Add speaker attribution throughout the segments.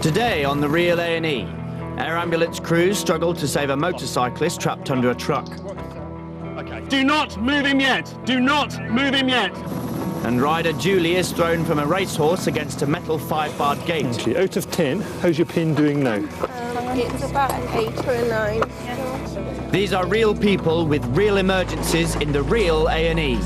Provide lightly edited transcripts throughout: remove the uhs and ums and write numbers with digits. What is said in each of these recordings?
Speaker 1: Today on the Real A&E, air ambulance crews struggle to save a motorcyclist trapped under a truck.
Speaker 2: Okay. Do not move him yet! Do not move him yet!
Speaker 1: And rider Julie is thrown from a racehorse against a metal 5-barred gate.
Speaker 2: Actually, out of 10, how's your pin doing now?
Speaker 3: It's about an 8 or a 9.
Speaker 1: These are real people with real emergencies in the Real A&E.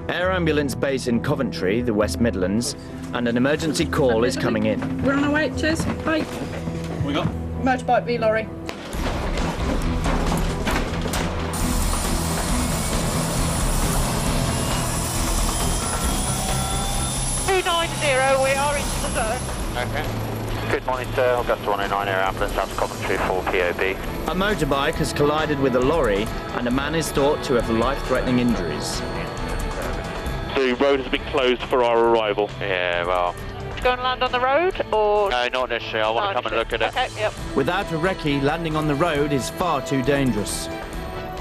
Speaker 1: Air ambulance base in Coventry, the West Midlands, and an emergency call is coming in.
Speaker 4: We're on our way, cheers. Bye.
Speaker 2: What we got?
Speaker 4: Motorbike v lorry.
Speaker 5: We are into the zone.
Speaker 6: Okay. Good morning, sir. Augusta 109 Air Ambulance out to Coventry for POB.
Speaker 1: A motorbike has collided with a lorry, and a man is thought to have life-threatening injuries.
Speaker 7: The road has been closed for our arrival.
Speaker 6: Yeah, well...
Speaker 5: To go and land on the road, or...?
Speaker 6: No, not necessarily. I want to come and look at it.
Speaker 5: Okay, yep.
Speaker 1: Without a recce, landing on the road is far too dangerous.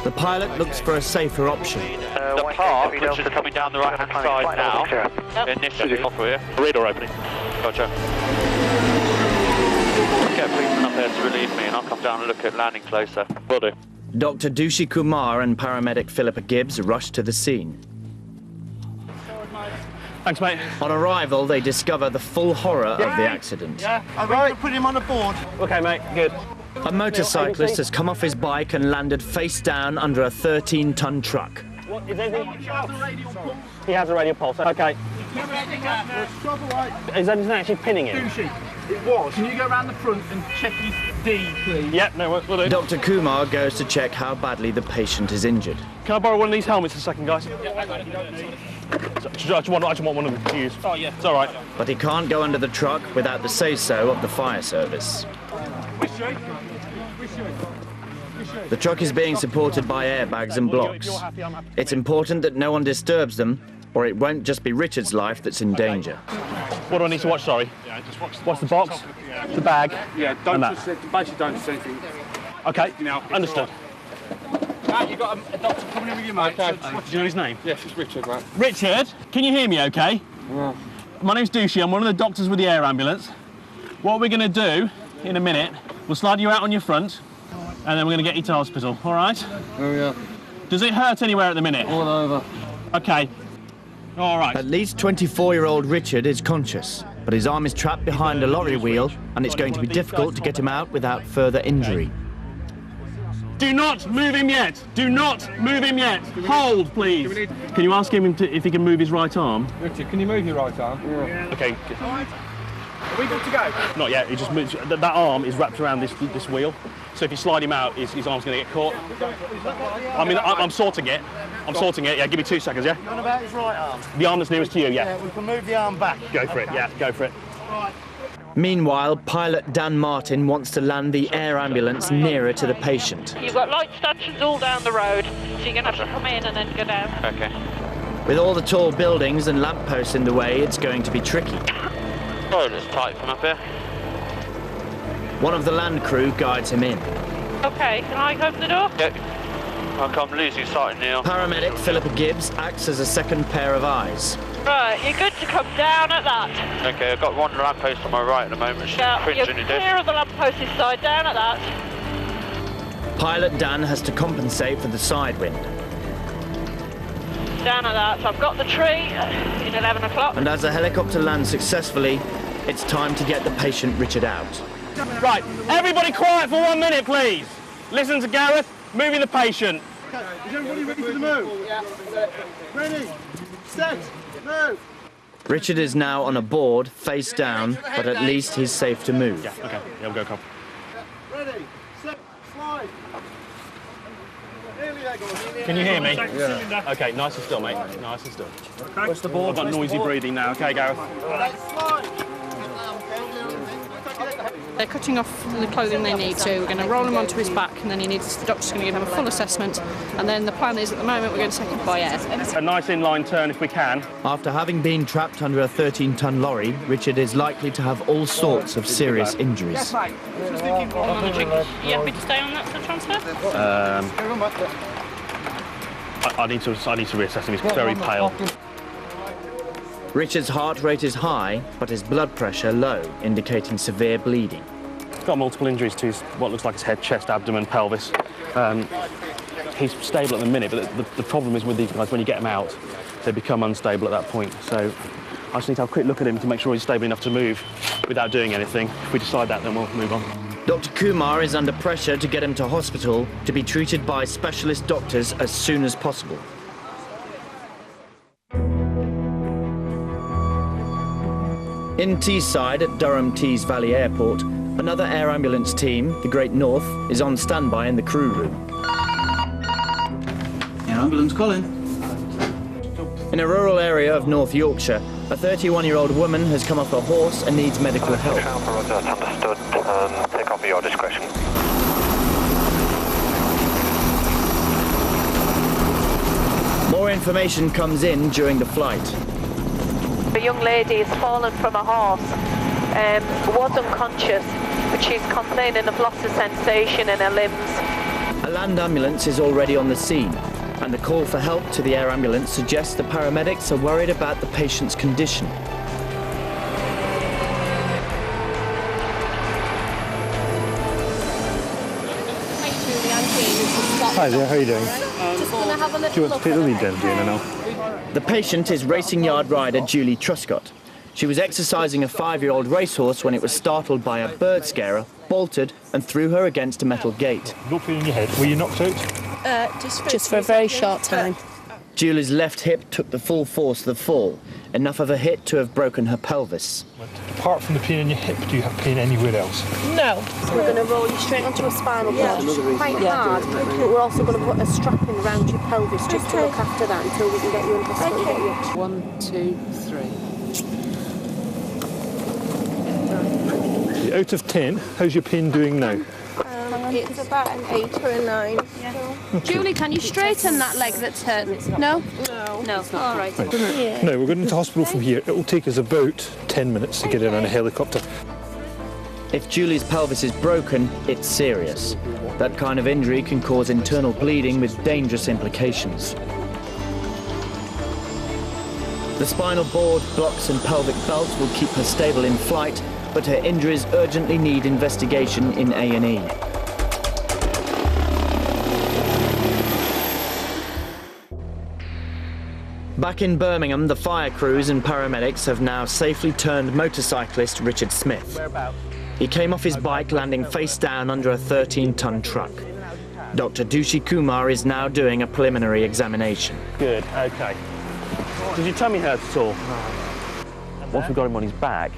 Speaker 1: The pilot looks for a safer option.
Speaker 6: The park, which is coming down the right-hand side now,
Speaker 5: Yep.
Speaker 6: initially off here.
Speaker 7: Radar opening.
Speaker 6: Gotcha. Get a policeman up there to relieve me and I'll come down and look at landing closer.
Speaker 7: Will do.
Speaker 1: Dr. Dushi Kumar and paramedic Philippa Gibbs rush to the scene.
Speaker 2: Thanks, mate.
Speaker 1: On arrival, they discover the full horror of the accident.
Speaker 8: Yeah, I'm going to put him on the board.
Speaker 2: Okay, mate, good.
Speaker 1: A motorcyclist has come off his bike and landed face down under a 13-ton truck.
Speaker 2: What, is anything? He has a radial pulse. Okay. Is anything actually pinning him?
Speaker 8: It was. Can you go around the front and check his D, please?
Speaker 2: Yep, no, we'll do.
Speaker 1: Dr. Kumar goes to check how badly the patient is injured.
Speaker 2: Can I borrow one of these helmets a second, guys? I just want one of them to use. Oh, yeah. It's all right.
Speaker 1: But he can't go under the truck without the say-so of the fire service. The truck is being supported by airbags and blocks. It's important that no one disturbs them, or it won't just be Richard's life that's in danger.
Speaker 2: What do I need to watch, sorry?
Speaker 8: Yeah, just watch
Speaker 2: What's the box? The bag?
Speaker 8: Yeah, don't just, basically don't just anything.
Speaker 2: Okay,
Speaker 8: You know,
Speaker 2: understood.
Speaker 8: You've got a doctor coming in with you, mate. Okay.
Speaker 2: Do you know his name?
Speaker 8: Yes, it's Richard, mate.
Speaker 2: Richard, can you hear me okay?
Speaker 8: Yeah.
Speaker 2: My name's Dushi, I'm one of the doctors with the air ambulance. What we're going to do in a minute, we'll slide you out on your front, and then we're going to get you to hospital, all right?
Speaker 8: Oh, yeah.
Speaker 2: Does it hurt anywhere at the minute?
Speaker 8: All over.
Speaker 2: Okay. All right.
Speaker 1: At least 24-year-old Richard is conscious, but his arm is trapped behind a lorry wheel, and it's going to be difficult to get him out without further injury.
Speaker 2: Do not move him yet. Do not move him yet. Hold, please. Can you ask him if he can move his right arm?
Speaker 8: Richard, can you move your right arm? Yeah.
Speaker 2: Okay.
Speaker 8: Are we good to go?
Speaker 2: Not yet. He just moves. That arm is wrapped around this wheel. So if you slide him out, his arm's going to get caught. I mean, I'm sorting it. I'm sorting it. Yeah, give me 2 seconds. Yeah.
Speaker 8: What about his right arm?
Speaker 2: The arm that's nearest to you. Yeah.
Speaker 8: Yeah, we can move the arm back.
Speaker 2: Go for it. Yeah, go for it.
Speaker 8: Right.
Speaker 1: Meanwhile, pilot Dan Martin wants to land the air ambulance nearer to the patient.
Speaker 5: You've got light stanchions all down the road, so you're going to have to come in and then go down.
Speaker 6: Okay.
Speaker 1: With all the tall buildings and lampposts in the way, it's going to be tricky.
Speaker 6: Oh, it's tight from up here.
Speaker 1: One of the land crew guides him in.
Speaker 5: Okay, can I open the door?
Speaker 6: Yep. I'm losing sight now.
Speaker 1: Paramedic Philippa Gibbs acts as a second pair of eyes.
Speaker 5: Right, you're good to come down at that.
Speaker 6: Okay, I've got one lamppost on my right at the moment. She's
Speaker 5: Yeah, you're
Speaker 6: cringing to
Speaker 5: clear
Speaker 6: death.
Speaker 5: of the lamppost this side, down at that.
Speaker 1: Pilot Dan has to compensate for the side wind.
Speaker 5: Down at that. So I've got the tree in 11 o'clock.
Speaker 1: And as the helicopter lands successfully, it's time to get the patient Richard out.
Speaker 2: Right. Everybody quiet for 1 minute, please. Listen to Gareth. Moving the patient.
Speaker 8: Okay. Is everybody ready for the move? Yeah. Ready, set, move.
Speaker 1: Richard is now on a board, face down, but at least he's safe to move.
Speaker 2: Yeah, okay. Yeah, we'll go, Cop.
Speaker 8: Ready, set, slide. Nearly there, guys.
Speaker 2: Can you hear me?
Speaker 8: Yeah.
Speaker 2: Okay, nice and still, mate. Nice and still.
Speaker 8: Okay. Where's the board?
Speaker 2: I've got noisy breathing now. Okay, Gareth.
Speaker 8: Let's slide.
Speaker 4: They're cutting off the clothing they need to. We're going to roll him onto his back, and then the doctor's going to give him a full assessment. And then the plan is, at the moment, we're going to take him by air.
Speaker 2: A nice inline turn if we can.
Speaker 1: After having been trapped under a 13-ton lorry, Richard is likely to have all sorts of serious injuries.
Speaker 5: You happy to stay on that for transfer?
Speaker 2: I need to reassess him. He's very pale.
Speaker 1: Richard's heart rate is high, but his blood pressure low, indicating severe bleeding.
Speaker 2: He's got multiple injuries to his, what looks like his head, chest, abdomen, pelvis. He's stable at the minute, but the problem is with these guys, when you get them out, they become unstable at that point. So I just need to have a quick look at him to make sure he's stable enough to move without doing anything. If we decide that, then we'll move on.
Speaker 1: Dr. Kumar is under pressure to get him to hospital to be treated by specialist doctors as soon as possible. In Teesside at Durham Tees Valley Airport, another air ambulance team, the Great North, is on standby in the crew room.
Speaker 9: Air ambulance calling.
Speaker 1: In a rural area of North Yorkshire, a 31-year-old woman has come off a horse and needs medical help.
Speaker 6: Roger, that's understood. Take off at your discretion.
Speaker 1: More information comes in during the flight.
Speaker 5: The young lady has fallen from a horse, was unconscious, but she's complaining of loss of sensation in her limbs.
Speaker 1: A land ambulance is already on the scene, and the call for help to the air ambulance suggests the paramedics are worried about the patient's condition.
Speaker 10: Hi there, how are you doing?
Speaker 3: Just going to have a little
Speaker 10: Do you want to take the lead then, Jane, or no?
Speaker 1: The patient is racing yard rider Julie Truscott. She was exercising a 5-year-old racehorse when it was startled by a bird scarer, bolted and threw her against a metal gate.
Speaker 10: Got pain in your head. Were you knocked out?
Speaker 3: just for a very short time.
Speaker 1: Julie's left hip took the full force of the fall, enough of a hit to have broken her pelvis.
Speaker 10: Apart from the pain in your hip, do you have pain anywhere else?
Speaker 3: No. We're going to roll you straight onto a spinal cord, quite hard. But we're also going to put a strapping around your pelvis just to look after that until we can get you in hospital. Okay.
Speaker 4: 1, 2, 3.
Speaker 10: Out of 10, how's your pain doing now?
Speaker 3: It's about an 8 or a 9. Yeah.
Speaker 4: Julie, can you straighten that leg that's hurting? No? No. No, it's not right.
Speaker 3: Yeah.
Speaker 10: Now, we're going into hospital from here. It will take us about 10 minutes to get in on a helicopter.
Speaker 1: If Julie's pelvis is broken, it's serious. That kind of injury can cause internal bleeding with dangerous implications. The spinal board, blocks and pelvic belt will keep her stable in flight, but her injuries urgently need investigation in A&E. Back in Birmingham, the fire crews and paramedics have now safely turned motorcyclist Richard Smith. He came off his bike, landing face down under a 13-ton truck. Dr. Dushi Kumar is now doing a preliminary examination.
Speaker 2: Good, okay. Did your tummy hurt at all? Once we got him on his back,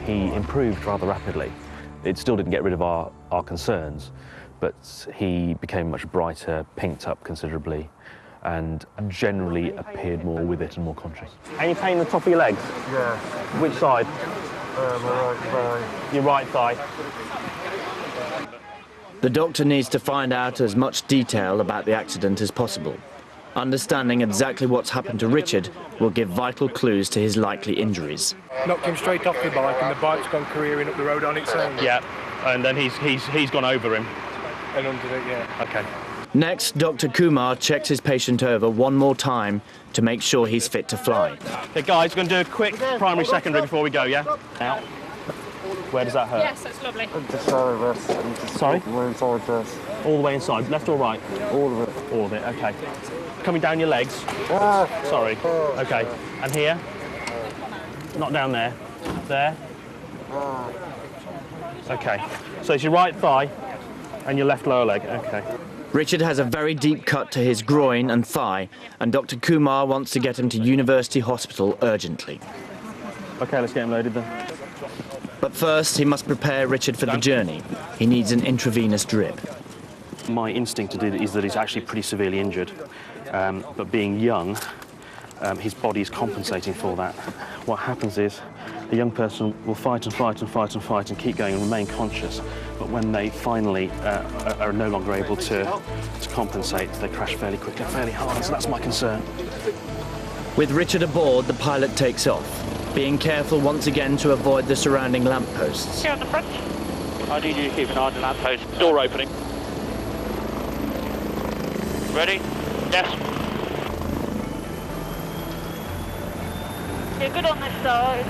Speaker 2: he improved rather rapidly. It still didn't get rid of our concerns, but he became much brighter, pinked up considerably, and generally appeared more with it and more conscious. Any pain in the top of your legs?
Speaker 8: Yeah.
Speaker 2: Which side?
Speaker 8: My right thigh.
Speaker 2: Your right thigh.
Speaker 1: The doctor needs to find out as much detail about the accident as possible. Understanding exactly what's happened to Richard will give vital clues to his likely injuries.
Speaker 8: Knocked him straight off the bike and the bike's gone careering up the road on its own.
Speaker 2: Yeah, and then he's gone over him.
Speaker 8: And under it, yeah.
Speaker 2: Okay.
Speaker 1: Next, Dr. Kumar checks his patient over one more time to make sure he's fit to fly.
Speaker 2: Okay, guys, we're going to do a quick primary, secondary before we go, yeah? Out. Where does that hurt?
Speaker 4: Yes, that's lovely.
Speaker 8: Just side of this.
Speaker 2: Sorry?
Speaker 8: Inside this.
Speaker 2: All the way inside, left or right?
Speaker 8: All of it.
Speaker 2: All of it, okay. Coming down your legs? Sorry. Okay. And here? Not down there. There? Okay. So it's your right thigh and your left lower leg. Okay.
Speaker 1: Richard has a very deep cut to his groin and thigh, and Dr. Kumar wants to get him to University Hospital urgently.
Speaker 2: Okay, let's get him loaded then.
Speaker 1: But first, he must prepare Richard for the journey. He needs an intravenous drip.
Speaker 2: My instinct is that he's actually pretty severely injured, but being young, his body is compensating for that. What happens is A young person will fight and fight and fight and fight and keep going and remain conscious, but when they finally are no longer able to compensate, they crash fairly quickly, fairly hard, so that's my concern.
Speaker 1: With Richard aboard, the pilot takes off, being careful once again to avoid the surrounding lampposts.
Speaker 6: Here on the front. I need you to keep an eye on the lamppost. Door opening. Ready? Yes.
Speaker 5: You're good on this side.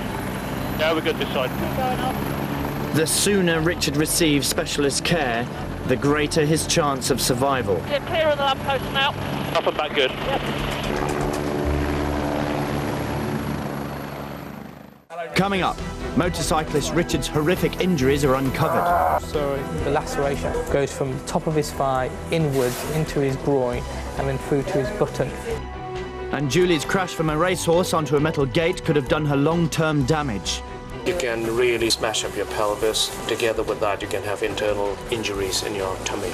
Speaker 6: Yeah, we're good this side.
Speaker 5: Going up.
Speaker 1: The sooner Richard receives specialist care, the greater his chance of survival.
Speaker 5: You're clear of the lamppost now.
Speaker 6: Up and back good.
Speaker 5: Yep.
Speaker 1: Coming up, motorcyclist Richard's horrific injuries are uncovered.
Speaker 9: So the laceration goes from the top of his thigh inwards into his groin and then through to his button.
Speaker 1: And Julie's crash from a racehorse onto a metal gate could have done her long-term damage.
Speaker 11: You can really smash up your pelvis. Together with that, you can have internal injuries in your tummy.